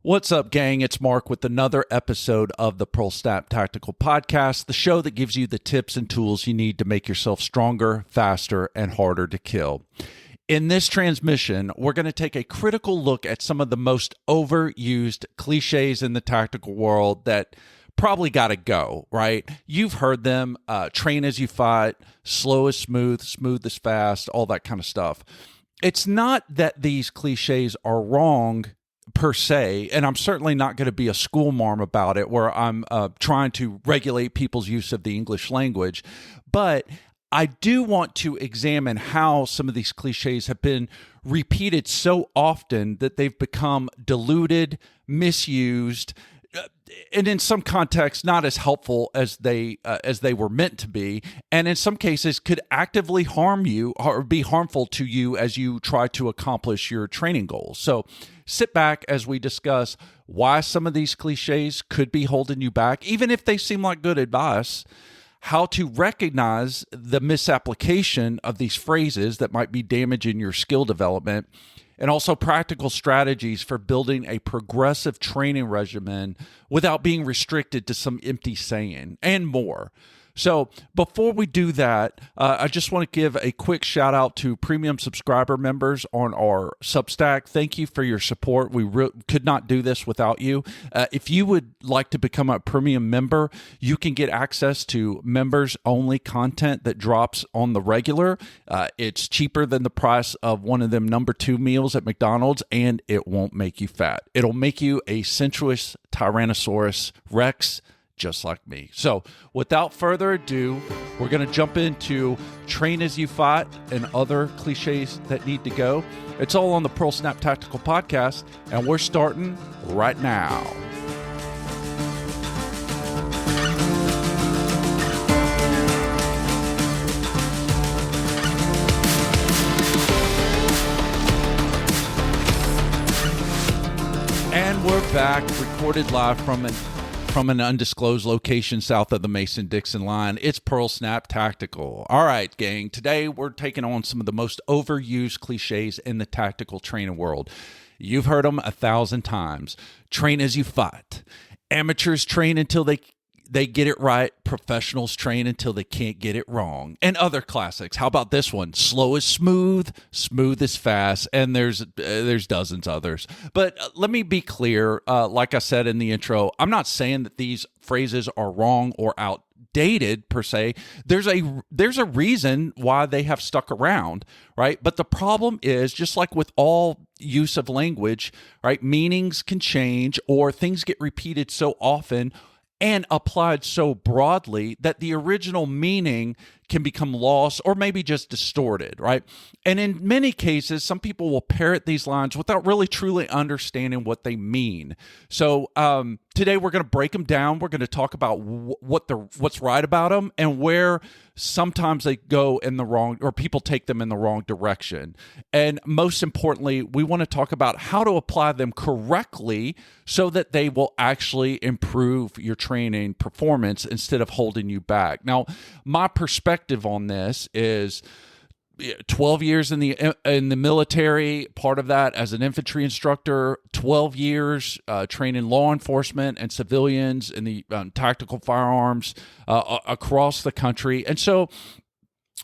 What's up, gang? It's Mark with another episode of the Pearl Snap Tactical Podcast, the show that gives you the tips and tools you need to make yourself stronger, faster, and harder to kill. In this transmission, we're going to take a critical look at some of the most overused cliches in the tactical world that probably got to go, right? You've heard them, train as you fight, slow as smooth, smooth as fast, all that kind of stuff. It's not that these cliches are wrong per se, and I'm certainly not going to be a school marm about it where I'm trying to regulate people's use of the English language, but I do want to examine how some of these cliches have been repeated so often that they've become diluted, misused, and in some contexts not as helpful as they were meant to be, and in some cases could actively harm you or be harmful to you as you try to accomplish your training goals. So sit back as we discuss why some of these cliches could be holding you back, even if they seem like good advice, how to recognize the misapplication of these phrases that might be damaging your skill development, and also practical strategies for building a progressive training regimen without being restricted to some empty saying, and more. So before we do that, I just want to give a quick shout out to premium subscriber members on our Substack. Thank you for your support. We could not do this without you. If you would like to become a premium member, you can get access to members-only content that drops on the regular. It's cheaper than the price of one of them number 2 meals at McDonald's, and it won't make you fat. It'll make you a sensuous Tyrannosaurus Rex, just like me. So without further ado, we're going to jump into train as you fight and other cliches that need to go. It's all on the Pearl Snap Tactical Podcast, and we're starting right now. And we're back, recorded live from an undisclosed location south of the Mason-Dixon line. It's Pearl Snap Tactical. All right, gang. Today we're taking on some of the most overused cliches in the tactical training world. You've heard them 1,000 times. Train as you fight. Amateurs train until they get it right. Professionals train until they can't get it wrong. And other classics. How about this one? Slow is smooth, smooth is fast. And there's dozens others. But let me be clear. Like I said in the intro, I'm not saying that these phrases are wrong or outdated per se. There's a reason why they have stuck around, right? But the problem is, just like with all use of language, right? Meanings can change, or things get repeated so often and applied so broadly that the original meaning can become lost or maybe just distorted, right? And in many cases, some people will parrot these lines without really truly understanding what they mean. So today we're going to break them down. We're going to talk about what's right about them and where sometimes they go in the wrong, or people take them in the wrong direction. And most importantly, we want to talk about how to apply them correctly so that they will actually improve your training performance instead of holding you back. Now, my perspective on this is 12 years in the military, part of that as an infantry instructor, 12 years training law enforcement and civilians in the tactical firearms across the country. And so,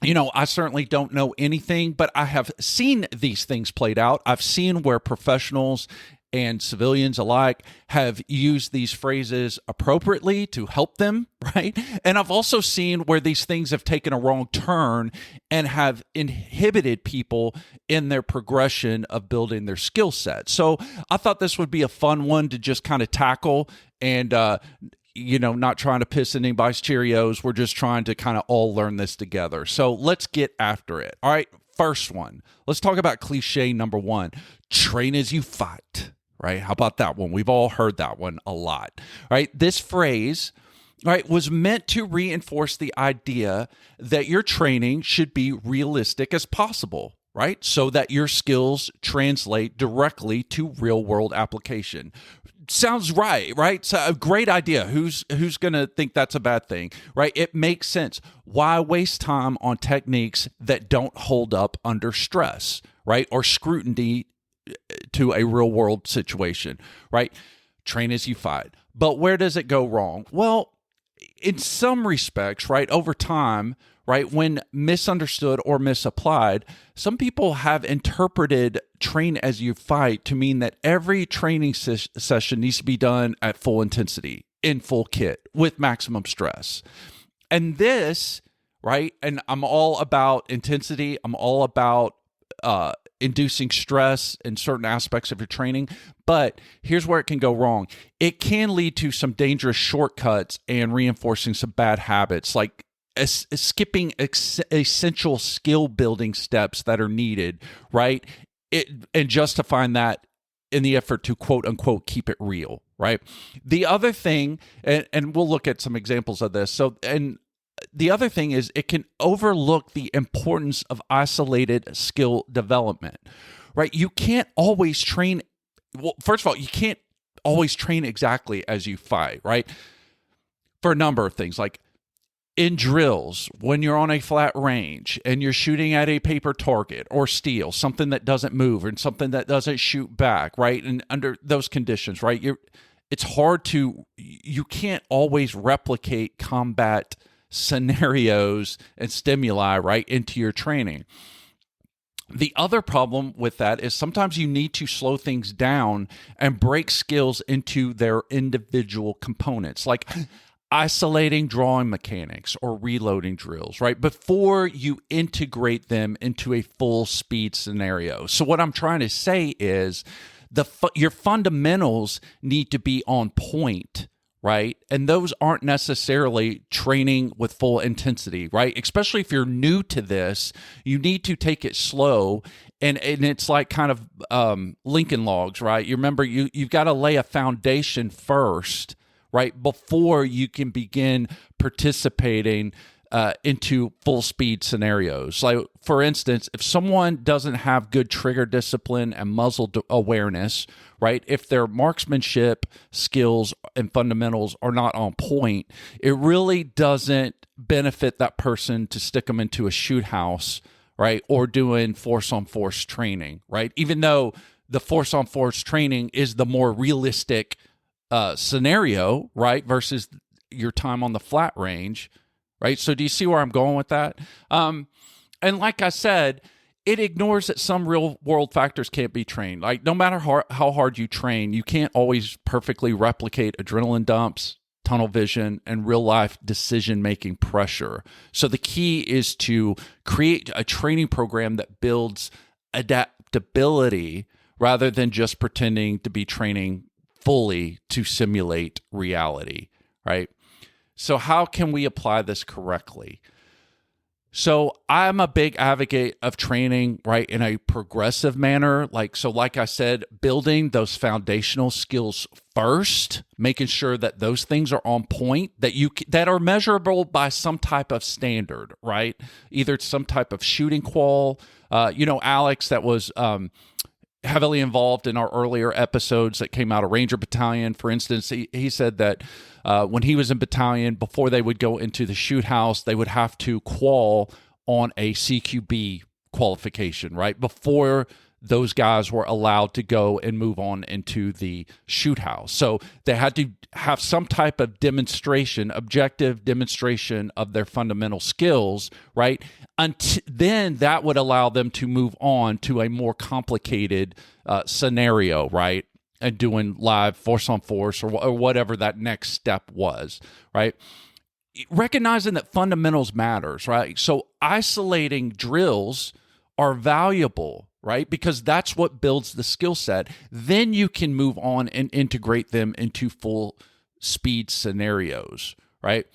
I certainly don't know anything, but I have seen these things played out. I've seen where professionals and civilians alike have used these phrases appropriately to help them, right? And I've also seen where these things have taken a wrong turn and have inhibited people in their progression of building their skill set. So I thought this would be a fun one to just kind of tackle and, not trying to piss in anybody's Cheerios. We're just trying to kind of all learn this together. So let's get after it. All right, first one. Let's talk about cliche number 1. Train as you fight. Right? How about that one? We've all heard that one a lot, right? This phrase, right, was meant to reinforce the idea that your training should be realistic as possible, right? So that your skills translate directly to real-world application. Sounds right? It's a great idea. Who's going to think that's a bad thing, right? It makes sense. Why waste time on techniques that don't hold up under stress, right? Or scrutiny to a real world situation, right? Train as you fight. But where does it go wrong? Well, in some respects, right, over time, right, when misunderstood or misapplied, some people have interpreted train as you fight to mean that every training session needs to be done at full intensity, in full kit, with maximum stress. And this, right, and I'm all about intensity, I'm all about inducing stress in certain aspects of your training, but here's where it can go wrong. It can lead to some dangerous shortcuts and reinforcing some bad habits, like skipping essential skill building steps that are needed, right? And justifying that in the effort to quote unquote keep it real, right? The other thing, and we'll look at some examples of this. The other thing is it can overlook the importance of isolated skill development, right? You can't always train. Well, first of all, you can't always train exactly as you fight, right? For a number of things, like in drills, when you're on a flat range and you're shooting at a paper target or steel, something that doesn't move and something that doesn't shoot back, right? And under those conditions, right, it's hard to, you can't always replicate combat scenarios and stimuli right into your training. The other problem with that is sometimes you need to slow things down and break skills into their individual components, like isolating drawing mechanics or reloading drills, right? Before you integrate them into a full speed scenario. So what I'm trying to say is your fundamentals need to be on point, right? And those aren't necessarily training with full intensity, right? Especially if you're new to this, you need to take it slow. And it's like kind of Lincoln Logs, right? You remember, you've got to lay a foundation first, right? Before you can begin participating into full speed scenarios. Like, for instance, if someone doesn't have good trigger discipline and muzzle awareness, right? If their marksmanship skills and fundamentals are not on point, it really doesn't benefit that person to stick them into a shoot house, right? Or doing force on force training, right? Even though the force on force training is the more realistic scenario, right? Versus your time on the flat range, right? So do you see where I'm going with that? And like I said, it ignores that some real world factors can't be trained. Like, no matter how hard you train, you can't always perfectly replicate adrenaline dumps, tunnel vision, and real life decision-making pressure. So the key is to create a training program that builds adaptability rather than just pretending to be training fully to simulate reality, right? So how can we apply this correctly? So I'm a big advocate of training, right, in a progressive manner. Like I said, building those foundational skills first, making sure that those things are on point, that are measurable by some type of standard, right? Either some type of shooting qual. Alex, that was heavily involved in our earlier episodes that came out of Ranger Battalion, for instance, he said that when he was in battalion, before they would go into the shoot house, they would have to qual on a CQB qualification, right? Before those guys were allowed to go and move on into the shoot house. So they had to have some type of demonstration, objective demonstration of their fundamental skills, right? Then that would allow them to move on to a more complicated scenario, right? And doing live force on force or whatever that next step was, right? Recognizing that fundamentals matters, right? So isolating drills are valuable, right? Because that's what builds the skill set. Then you can move on and integrate them into full speed scenarios, right?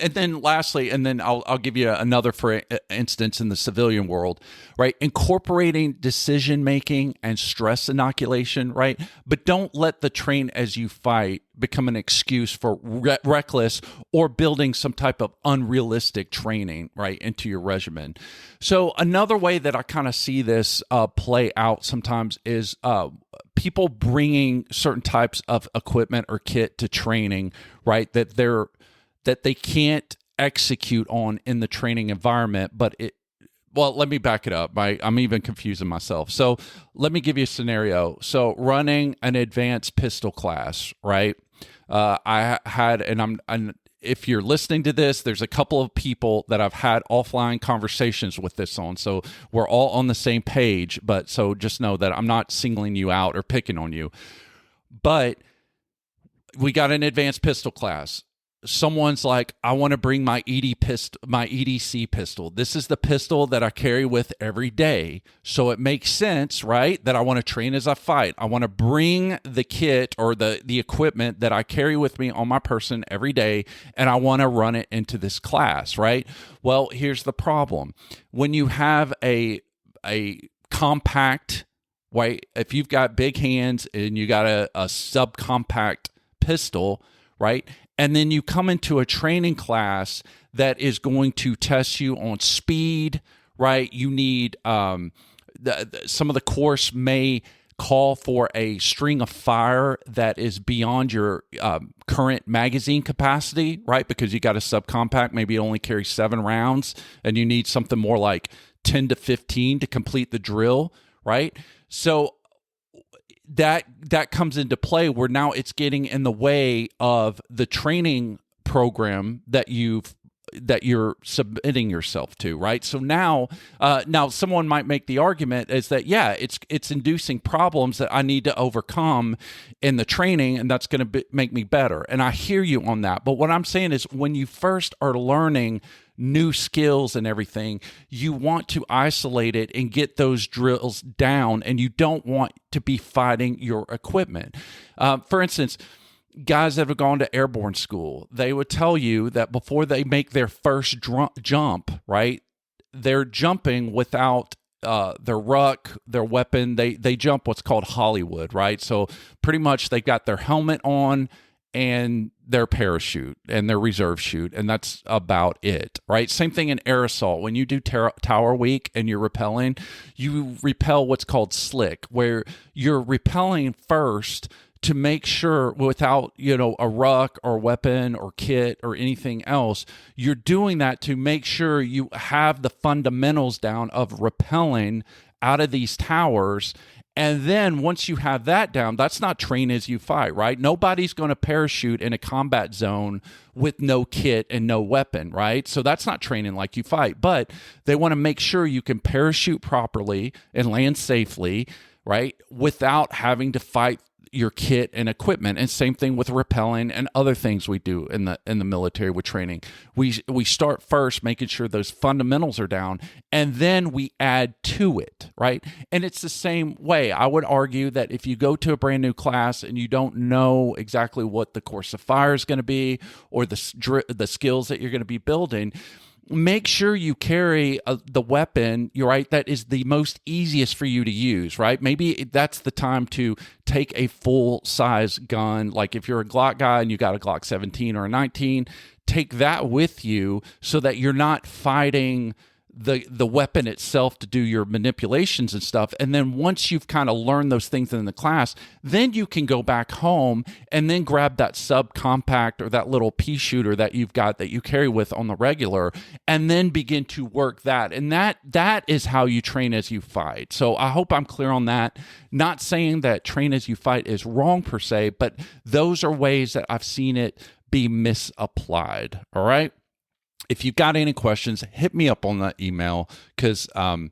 And then lastly, and then I'll give you another for instance in the civilian world, right? Incorporating decision-making and stress inoculation, right? But don't let the train as you fight become an excuse for reckless or building some type of unrealistic training, right, into your regimen. So another way that I kind of see this play out sometimes is people bringing certain types of equipment or kit to training, right, that they can't execute on in the training environment, but well, let me back it up. I'm even confusing myself. So let me give you a scenario. So running an advanced pistol class, right? I had, and if you're listening to this, there's a couple of people that I've had offline conversations with this on. So we're all on the same page, but so just know that I'm not singling you out or picking on you. But we got an advanced pistol class. Someone's like, I want to bring my EDC pistol. This is the pistol that I carry with every day. So it makes sense, right, that I want to train as I fight. I want to bring the kit or the equipment that I carry with me on my person every day, and I want to run it into this class, right? Well, here's the problem. When you have a compact, right, if you've got big hands and you got a subcompact pistol, right? And then you come into a training class that is going to test you on speed, right? You need some of the course may call for a string of fire that is beyond your current magazine capacity, right? Because you got a subcompact, maybe it only carries 7 rounds, and you need something more like 10 to 15 to complete the drill, right? So that comes into play where now it's getting in the way of the training program that you're submitting yourself to, right? So now someone might make the argument is that, yeah, it's inducing problems that I need to overcome in the training, and that's going to make me better. And I hear you on that. But what I'm saying is when you first are learning new skills and everything, you want to isolate it and get those drills down, and you don't want to be fighting your equipment. For instance, guys that have gone to airborne school, they would tell you that before they make their first jump, right, they're jumping without their ruck, their weapon. They jump what's called Hollywood, right? So pretty much they got their helmet on and their parachute and their reserve chute, and that's about it, right? Same thing in air assault. When you do tower week and you're rappelling, you rappel what's called slick, where you're rappelling first to make sure without, a ruck or weapon or kit or anything else, you're doing that to make sure you have the fundamentals down of rappelling out of these towers. And then once you have that down, that's not train as you fight, right? Nobody's going to parachute in a combat zone with no kit and no weapon, right? So that's not training like you fight. But they want to make sure you can parachute properly and land safely, right, without having to fight your kit and equipment. And same thing with rappelling and other things we do in the military with training. We start first making sure those fundamentals are down, and then we add to it, right? And it's the same way. I would argue that if you go to a brand new class and you don't know exactly what the course of fire is going to be or the skills that you're going to be building, make sure you carry the weapon, you're right, that is the most easiest for you to use, right? Maybe that's the time to take a full-size gun. Like if you're a Glock guy and you got a Glock 17 or a 19, take that with you so that you're not fighting the weapon itself to do your manipulations and stuff. And then once you've kind of learned those things in the class, then you can go back home and then grab that subcompact or that little pea shooter that you've got that you carry with on the regular, and then begin to work that. And that is how you train as you fight. So I hope I'm clear on that. Not saying that train as you fight is wrong per se, but those are ways that I've seen it be misapplied. All right. If you've got any questions, hit me up on that email, because I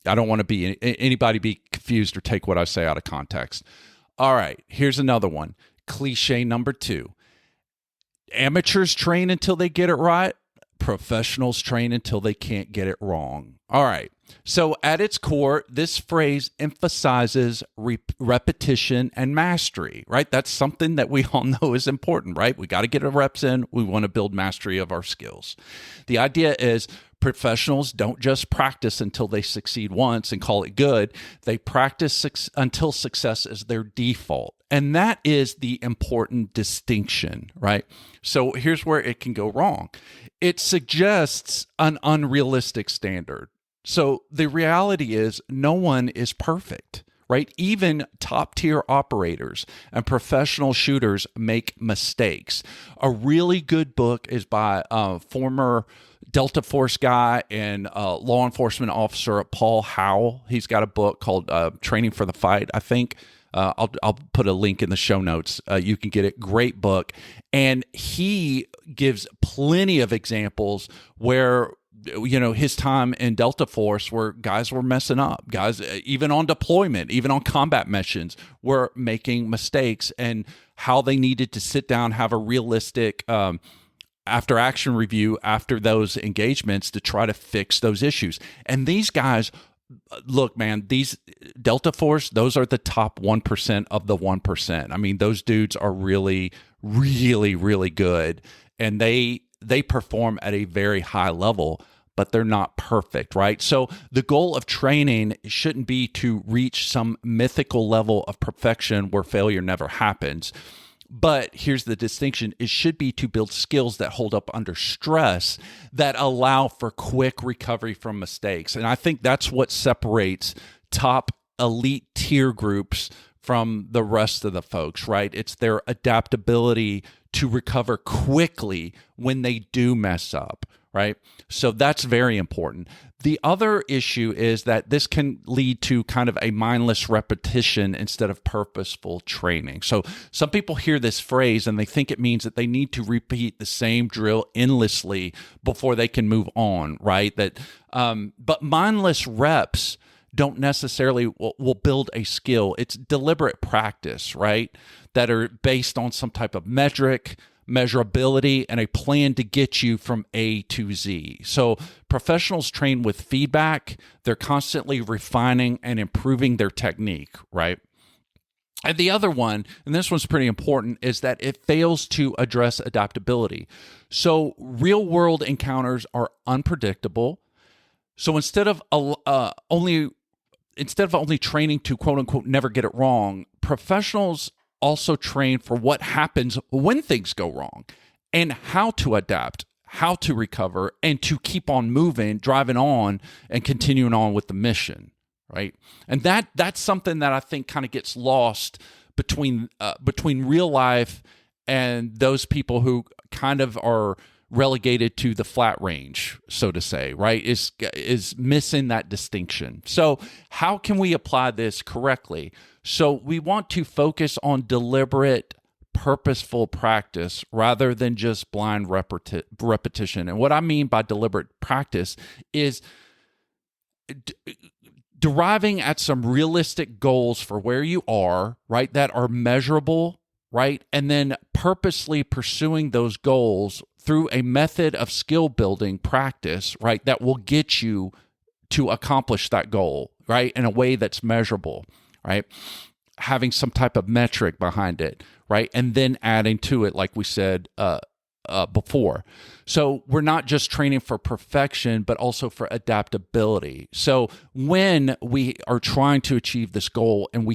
don't want to be anybody be confused or take what I say out of context. All right, here's another one. Cliche number 2. Amateurs train until they get it right. Professionals train until they can't get it wrong. All right. So at its core, this phrase emphasizes repetition and mastery, right? That's something that we all know is important, right? We got to get our reps in. We want to build mastery of our skills. The idea is professionals don't just practice until they succeed once and call it good. They practice until success is their default. And that is the important distinction, right? So here's where it can go wrong. It suggests an unrealistic standard. So the reality is no one is perfect, right? Even top tier operators and professional shooters make mistakes. A really good book is by former Delta Force guy and law enforcement officer Paul Howell. He's got a book called Training for the Fight, I think. I'll put a link in the show notes. You can get it. Great book. And he gives plenty of examples where, his time in Delta Force where guys were messing up. Guys, even on deployment, even on combat missions, were making mistakes, and how they needed to sit down, have a realistic after action review after those engagements to try to fix those issues. And these guys, look, man, these Delta Force, those are the top 1% of the 1%. I mean, those dudes are really, really, really good, and they perform at a very high level, but they're not perfect, right? So the goal of training shouldn't be to reach some mythical level of perfection where failure never happens. But here's the distinction. It should be to build skills that hold up under stress, that allow for quick recovery from mistakes. And I think that's what separates top elite tier groups from the rest of the folks, right? It's their adaptability to recover quickly when they do mess up, right? So that's very important. The other issue is that this can lead to kind of a mindless repetition instead of purposeful training. So some people hear this phrase and they think it means that they need to repeat the same drill endlessly before they can move on, right? But mindless reps don't necessarily will build a skill. It's deliberate practice, right? That are based on some type of metric, measurability, and a plan to get you from A to Z. So professionals train with feedback. They're constantly refining and improving their technique, right? And the other one, and this one's pretty important, is that it fails to address adaptability. So real world encounters are unpredictable. So instead of only training to quote unquote never get it wrong, professionals also train for what happens when things go wrong and how to adapt, how to recover, and to keep on moving, driving on, and continuing on with the mission, right? And that's something that I think kind of gets lost between real life and those people who kind of are relegated to the flat range, so to say, right? Is missing that distinction. So how can we apply this correctly? So we want to focus on deliberate, purposeful practice rather than just blind repetition. And what I mean by deliberate practice is deriving at some realistic goals for where you are, right, that are measurable, right? And then purposely pursuing those goals through a method of skill building practice, right, that will get you to accomplish that goal, right, in a way that's measurable, right? Having some type of metric behind it, right? And then adding to it, like we said before. So we're not just training for perfection, but also for adaptability. So when we are trying to achieve this goal and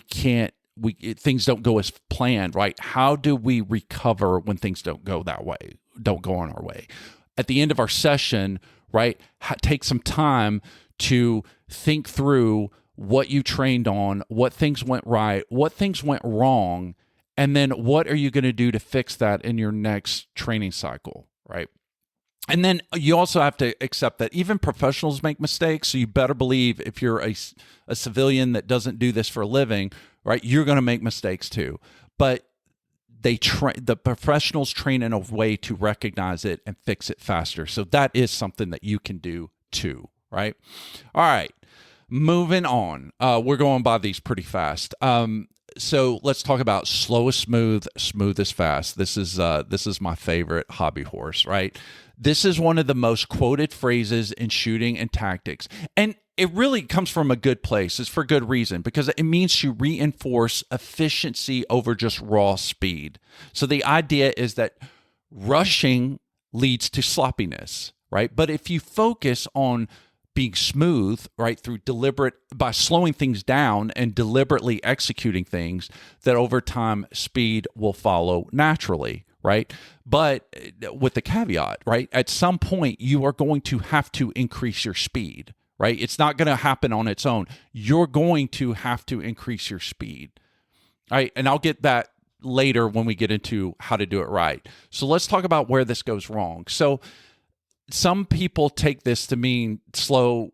things don't go as planned, right? How do we recover when things don't go on our way? At the end of our session, right, take some time to think through what you trained on, what things went right, what things went wrong, and then what are you going to do to fix that in your next training cycle, right? And then you also have to accept that even professionals make mistakes, so you better believe if you're a civilian that doesn't do this for a living, right, you're going to make mistakes too. But the professionals train in a way to recognize it and fix it faster. So that is something that you can do too, right? All right. Moving on, we're going by these pretty fast. So let's talk about slow is smooth, smooth is fast. This is my favorite hobby horse, right? This is one of the most quoted phrases in shooting and tactics, and it really comes from a good place. It's for good reason, because it means to reinforce efficiency over just raw speed. So the idea is that rushing leads to sloppiness, right? But if you focus on being smooth, right, by slowing things down and deliberately executing things, that over time speed will follow naturally, right? But with the caveat, right, at some point you are going to have to increase your speed, right? It's not going to happen on its own. You're going to have to increase your speed, right? And I'll get that later when we get into how to do it right. So let's talk about where this goes wrong. So some people take this to mean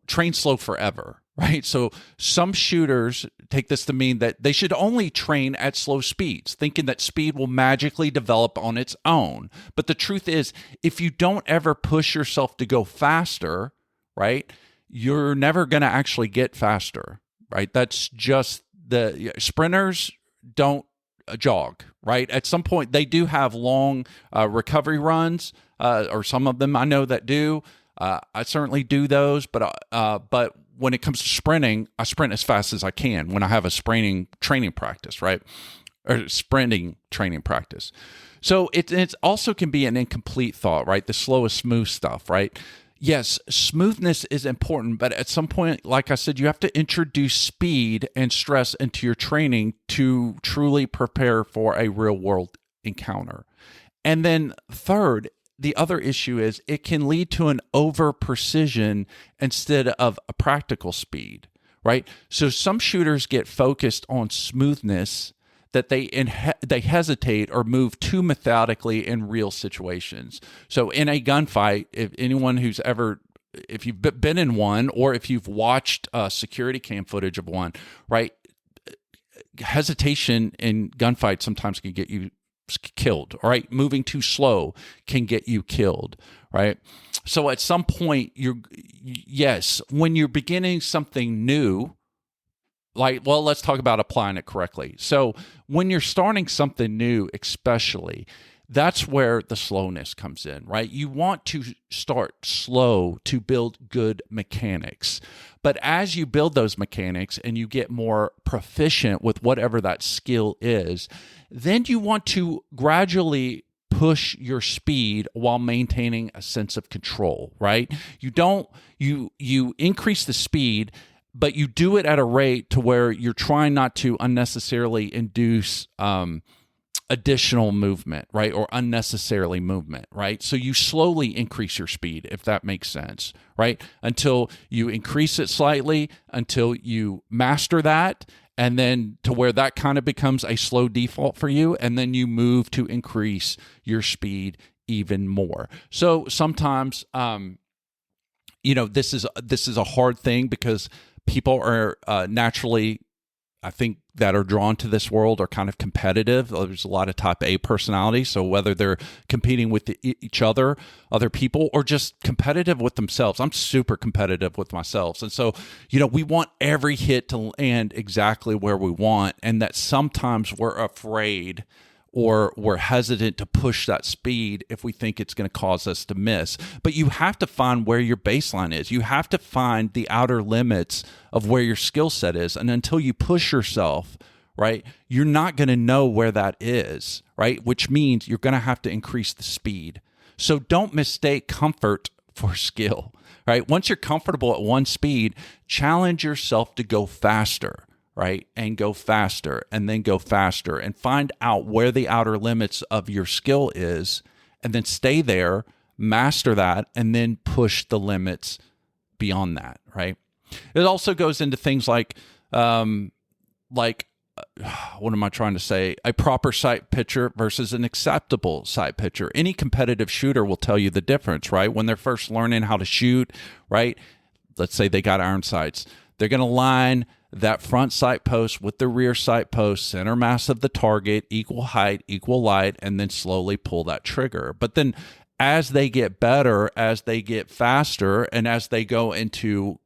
train slow forever, right? So some shooters take this to mean that they should only train at slow speeds, thinking that speed will magically develop on its own. But the truth is, if you don't ever push yourself to go faster, right, you're never going to actually get faster, right? That's just the sprinters don't jog, right? At some point, they do have long recovery runs, or some of them I know that do. I certainly do those, but when it comes to sprinting, I sprint as fast as I can when I have a sprinting training practice, right? Or sprinting training practice. So it also can be an incomplete thought, right? The slow is smooth stuff, right? Yes, smoothness is important, but at some point, like I said, you have to introduce speed and stress into your training to truly prepare for a real world encounter. And then third, the other issue is it can lead to an over precision instead of a practical speed, right? So some shooters get focused on smoothness that they hesitate or move too methodically in real situations. So in a gunfight, if you've been in one or if you've watched security cam footage of one, right? Hesitation in gunfights sometimes can get you killed, all right? Moving too slow can get you killed, right? So at some point, when you're beginning something new, let's talk about applying it correctly. So when you're starting something new, especially, that's where the slowness comes in, right? You want to start slow to build good mechanics. But as you build those mechanics and you get more proficient with whatever that skill is, then you want to gradually push your speed while maintaining a sense of control, right? You increase the speed, but you do it at a rate to where you're trying not to unnecessarily induce additional movement, right? Or unnecessarily movement, right? So you slowly increase your speed, if that makes sense, right? Until you increase it slightly, until you master that, and then to where that kind of becomes a slow default for you, and then you move to increase your speed even more. So sometimes, this is a hard thing because people are naturally, I think, that are drawn to this world are kind of competitive. There's a lot of type A personalities. So whether they're competing with each other people, or just competitive with themselves. I'm super competitive with myself. And so, we want every hit to land exactly where we want. And that sometimes we're afraid or we're hesitant to push that speed if we think it's going to cause us to miss. But you have to find where your baseline is. You have to find the outer limits of where your skill set is. And until you push yourself, right, you're not going to know where that is, right? Which means you're going to have to increase the speed. So don't mistake comfort for skill, right? Once you're comfortable at one speed, challenge yourself to go faster, right? And go faster, and then go faster, and find out where the outer limits of your skill is, and then stay there, master that, and then push the limits beyond that, right? It also goes into things like what am I trying to say? A proper sight picture versus an acceptable sight picture. Any competitive shooter will tell you the difference, right? When they're first learning how to shoot, right? Let's say they got iron sights. They're going to line that front sight post with the rear sight post, center mass of the target, equal height, equal light, and then slowly pull that trigger. But then as they get better, as they get faster, and as they go into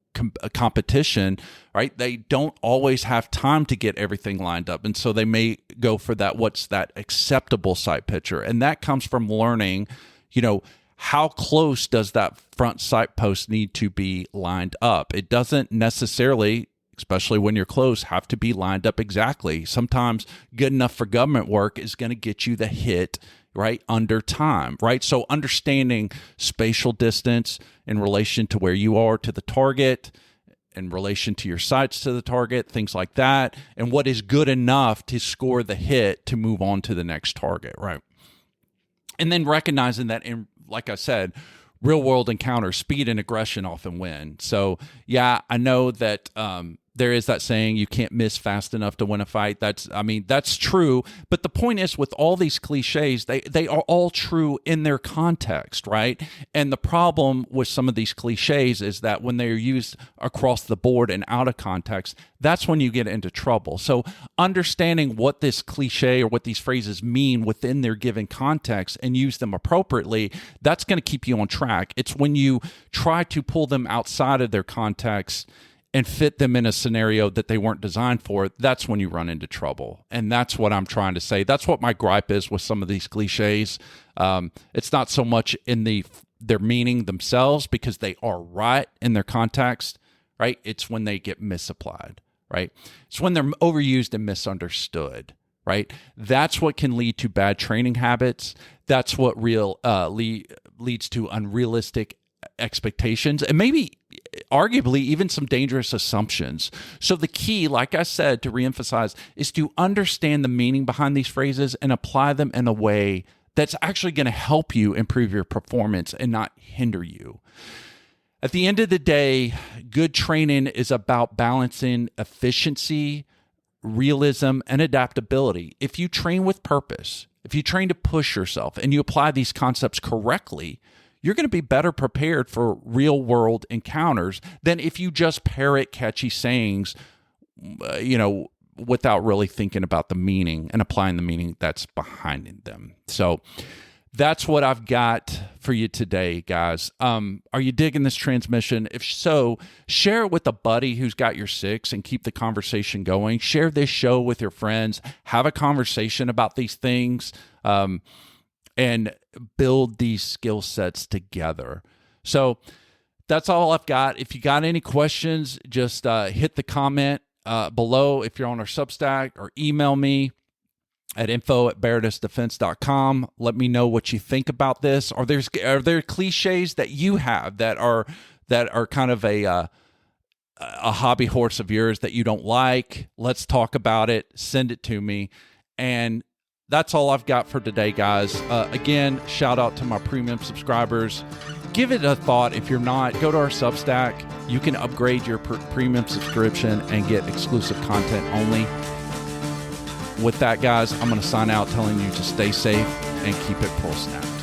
a competition, right, they don't always have time to get everything lined up. And so they may go for what's that acceptable sight picture. And that comes from learning, how close does that front sight post need to be lined up? It doesn't necessarily, especially when you're close, have to be lined up exactly. Sometimes good enough for government work is going to get you the hit, right, under time, right? So understanding spatial distance in relation to where you are to the target, in relation to your sights to the target, things like that, and what is good enough to score the hit to move on to the next target, right? And then recognizing that, like I said, real world encounters, speed and aggression often win. So yeah, I know that there is that saying, you can't miss fast enough to win a fight. That's true. But the point is, with all these cliches, they are all true in their context, right? And the problem with some of these cliches is that when they're used across the board and out of context, that's when you get into trouble. So understanding what this cliche or what these phrases mean within their given context and use them appropriately, that's going to keep you on track. It's when you try to pull them outside of their context and fit them in a scenario that they weren't designed for, that's when you run into trouble. And that's what I'm trying to say. That's what my gripe is with some of these cliches. It's not so much in their meaning themselves, because they are right in their context, right? It's when they get misapplied, right? It's when they're overused and misunderstood, right? That's what can lead to bad training habits. That's what leads to unrealistic expectations, and maybe arguably even some dangerous assumptions. So the key, like I said, to reemphasize, is to understand the meaning behind these phrases and apply them in a way that's actually going to help you improve your performance and not hinder you. At the end of the day, good training is about balancing efficiency, realism, and adaptability. If you train with purpose, if you train to push yourself and you apply these concepts correctly, you're going to be better prepared for real world encounters than if you just parrot catchy sayings, without really thinking about the meaning and applying the meaning that's behind them. So that's what I've got for you today, guys. Are you digging this transmission? If so, share it with a buddy who's got your six and keep the conversation going. Share this show with your friends. Have a conversation about these things. And build these skill sets together. So that's all I've got. If you got any questions, just hit the comment below if you're on our Substack, or email me at info@bearnessdefense.com. Let me know what you think about this. Are there cliches that you have that are kind of a hobby horse of yours that you don't like? Let's talk about it. Send it to me. And that's all I've got for today, guys. Again, shout out to my premium subscribers. Give it a thought. If you're not, go to our Substack. You can upgrade your premium subscription and get exclusive content only. With that, guys, I'm going to sign out telling you to stay safe and keep it Pearl Snap.